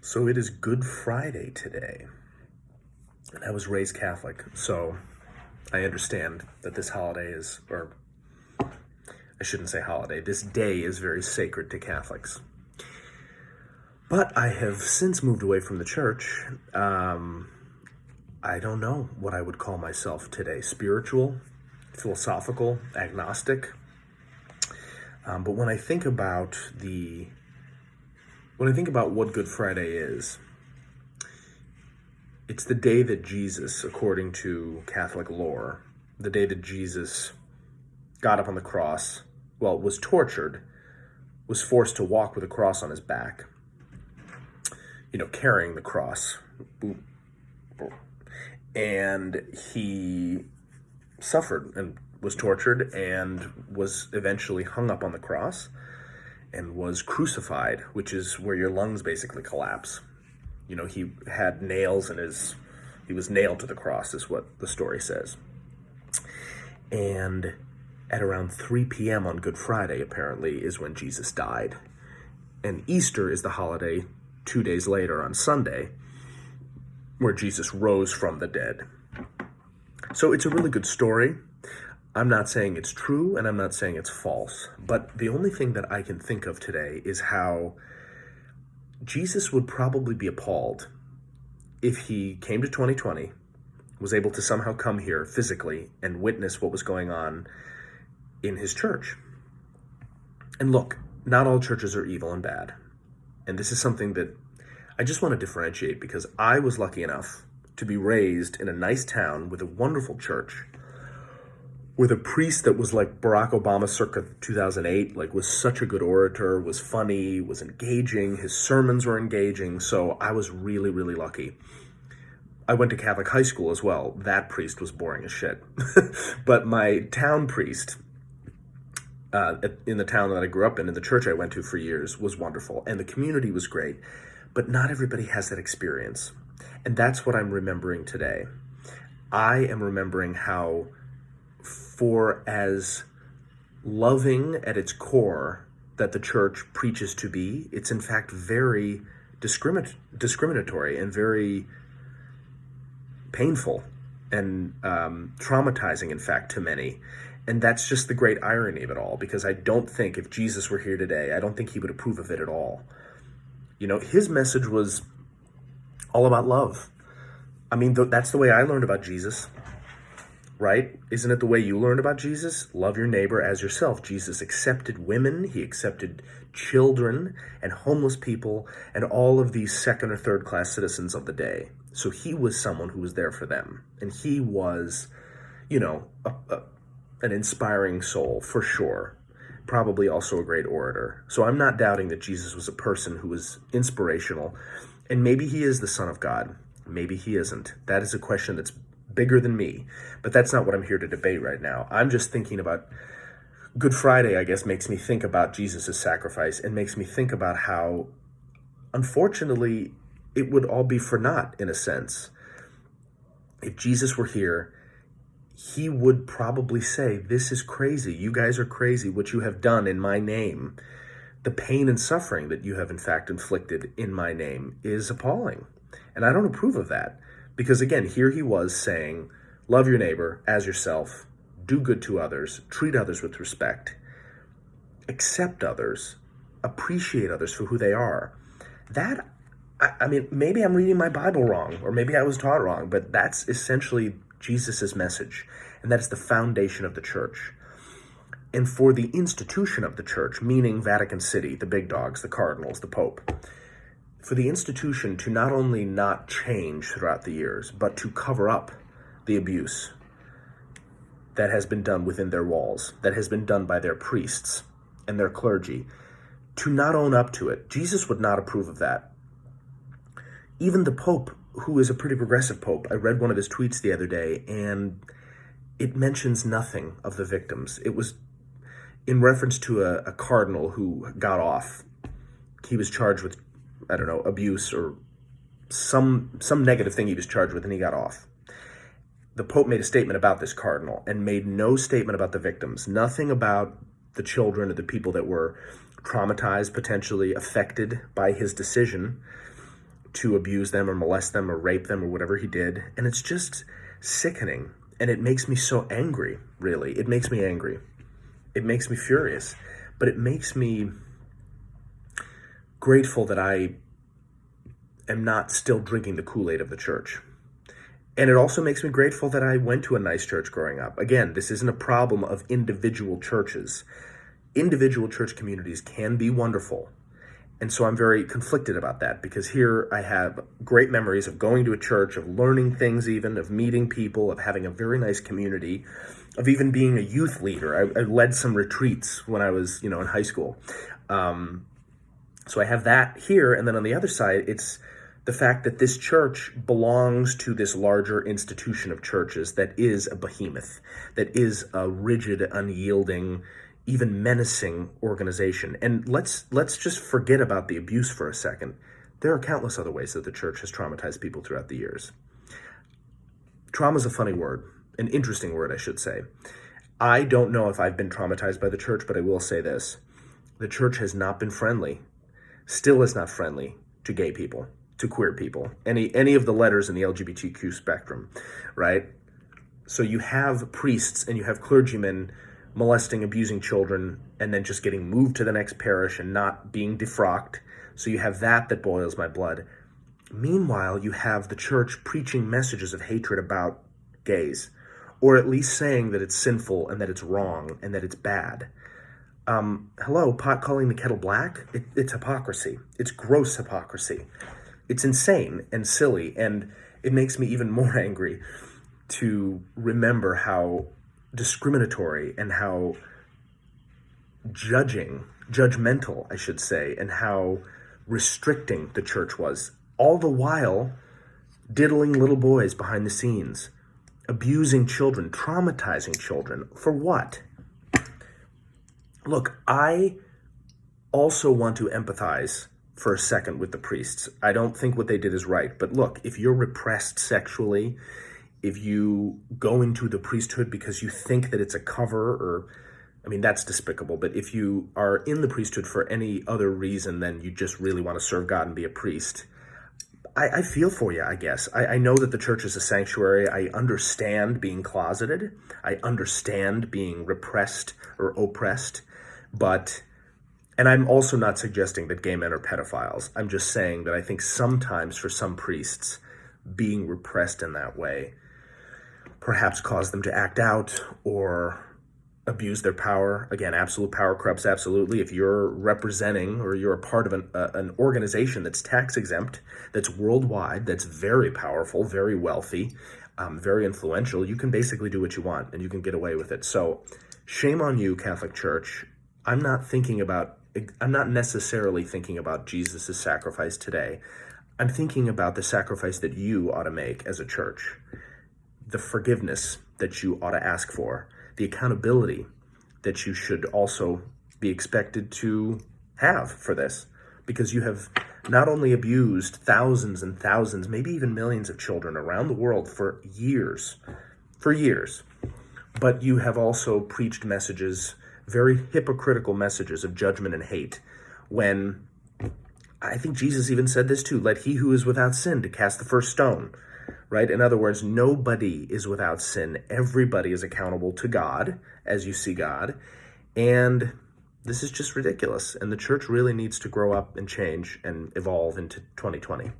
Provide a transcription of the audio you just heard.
So it is Good Friday today, and I was raised Catholic, so I understand that this holiday is, or I shouldn't say holiday, this day is very sacred to Catholics. But I have since moved away from the church. I don't know what I would call myself today. Spiritual, philosophical, agnostic. But when I think about what Good Friday is, it's the day that Jesus, according to Catholic lore, the day that Jesus got up on the cross, was tortured, was forced to walk with a cross on his back, carrying the cross. And he suffered and was tortured and was eventually hung up on the cross and was crucified, which is where your lungs basically collapse. He had nails he was nailed to the cross, is what the story says. And at around 3 p.m. on Good Friday, apparently, is when Jesus died. And Easter is the holiday 2 days later on Sunday, where Jesus rose from the dead. So it's a really good story. I'm not saying it's true, and I'm not saying it's false. But the only thing that I can think of today is how Jesus would probably be appalled if he came to 2020, was able to somehow come here physically and witness what was going on in his church. And look, not all churches are evil and bad. And this is something that I just want to differentiate, because I was lucky enough to be raised in a nice town with a wonderful church, with a priest that was like Barack Obama circa 2008, was such a good orator, was funny, was engaging, his sermons were engaging, so I was really, really lucky. I went to Catholic high school as well. That priest was boring as shit. But my town priest, in the town that I grew up in the church I went to for years, was wonderful, and the community was great, but not everybody has that experience. And that's what I'm remembering today. I am remembering how, for as loving at its core that the church preaches to be, it's in fact very discriminatory and very painful and traumatizing, in fact, to many. And that's just the great irony of it all, because I don't think if Jesus were here today, I don't think he would approve of it at all. His message was all about love. I mean, that's the way I learned about Jesus. Right? Isn't it the way you learned about Jesus? Love your neighbor as yourself. Jesus accepted women, he accepted children and homeless people and all of these second or third class citizens of the day. So he was someone who was there for them. And he was, an inspiring soul for sure. Probably also a great orator. So I'm not doubting that Jesus was a person who was inspirational. And maybe he is the Son of God. Maybe he isn't. That is a question that's bigger than me, but that's not what I'm here to debate right now. I'm just thinking about Good Friday, I guess, makes me think about Jesus' sacrifice and makes me think about how, unfortunately, it would all be for naught, in a sense. If Jesus were here, he would probably say, this is crazy. You guys are crazy. What you have done in my name, the pain and suffering that you have in fact inflicted in my name, is appalling. And I don't approve of that. Because again, here he was saying, love your neighbor as yourself, do good to others, treat others with respect, accept others, appreciate others for who they are. That, I mean, maybe I'm reading my Bible wrong, or maybe I was taught wrong, but that's essentially Jesus's message, and that is the foundation of the church. And for the institution of the church, meaning Vatican City, the big dogs, the cardinals, the Pope, for the institution to not only not change throughout the years, but to cover up the abuse that has been done within their walls, that has been done by their priests and their clergy, to not own up to it. Jesus would not approve of that. Even the Pope, who is a pretty progressive Pope, I read one of his tweets the other day, and it mentions nothing of the victims. It was in reference to a cardinal who got off. He was charged with, I don't know, abuse or some negative thing he was charged with, and he got off. The Pope made a statement about this cardinal and made no statement about the victims. Nothing about the children or the people that were traumatized, potentially affected by his decision. to abuse them or molest them or rape them or whatever he did. And it's just sickening. And it makes me so angry, really. It makes me angry. It makes me furious. But it makes me grateful that I am not still drinking the Kool-Aid of the church. And it also makes me grateful that I went to a nice church growing up. Again, this isn't a problem of individual churches. Individual church communities can be wonderful. And so I'm very conflicted about that, because here I have great memories of going to a church, of learning things even, of meeting people, of having a very nice community, of even being a youth leader. I led some retreats when I was, in high school. So I have that here. And then on the other side, it's the fact that this church belongs to this larger institution of churches that is a behemoth, that is a rigid, unyielding, even menacing organization. And let's just forget about the abuse for a second. There are countless other ways that the church has traumatized people throughout the years. Trauma is a funny word, an interesting word, I should say. I don't know if I've been traumatized by the church, but I will say this. The church has not been friendly, still is not friendly to gay people, to queer people, any of the letters in the LGBTQ spectrum, right? So you have priests and you have clergymen molesting, abusing children, and then just getting moved to the next parish and not being defrocked. So you have that boils my blood. Meanwhile, you have the church preaching messages of hatred about gays, or at least saying that it's sinful and that it's wrong and that it's bad. Hello, pot calling the kettle black? It's hypocrisy. It's gross hypocrisy. It's insane and silly, and it makes me even more angry to remember how discriminatory and how judgmental, I should say, and how restricting the church was, all the while diddling little boys behind the scenes, abusing children, traumatizing children. For what? Look, I also want to empathize for a second with the priests. I don't think what they did is right. But look, if you're repressed sexually, if you go into the priesthood because you think that it's a cover, that's despicable. But if you are in the priesthood for any other reason than you just really want to serve God and be a priest, I feel for you, I guess. I know that the church is a sanctuary. I understand being closeted. I understand being repressed or oppressed. And I'm also not suggesting that gay men are pedophiles. I'm just saying that I think sometimes for some priests, being repressed in that way perhaps cause them to act out or abuse their power. Again, absolute power corrupts absolutely. If you're representing or you're a part of an organization that's tax exempt, that's worldwide, that's very powerful, very wealthy, very influential, you can basically do what you want and you can get away with it. So shame on you, Catholic Church. I'm not necessarily thinking about Jesus' sacrifice today. I'm thinking about the sacrifice that you ought to make as a church, the forgiveness that you ought to ask for, the accountability that you should also be expected to have for this, because you have not only abused thousands and thousands, maybe even millions of children around the world for years, but you have also preached messages, very hypocritical messages of judgment and hate, when I think Jesus even said this too, let he who is without sin to cast the first stone, right? In other words, nobody is without sin. Everybody is accountable to God as you see God. And this is just ridiculous. And the church really needs to grow up and change and evolve into 2020.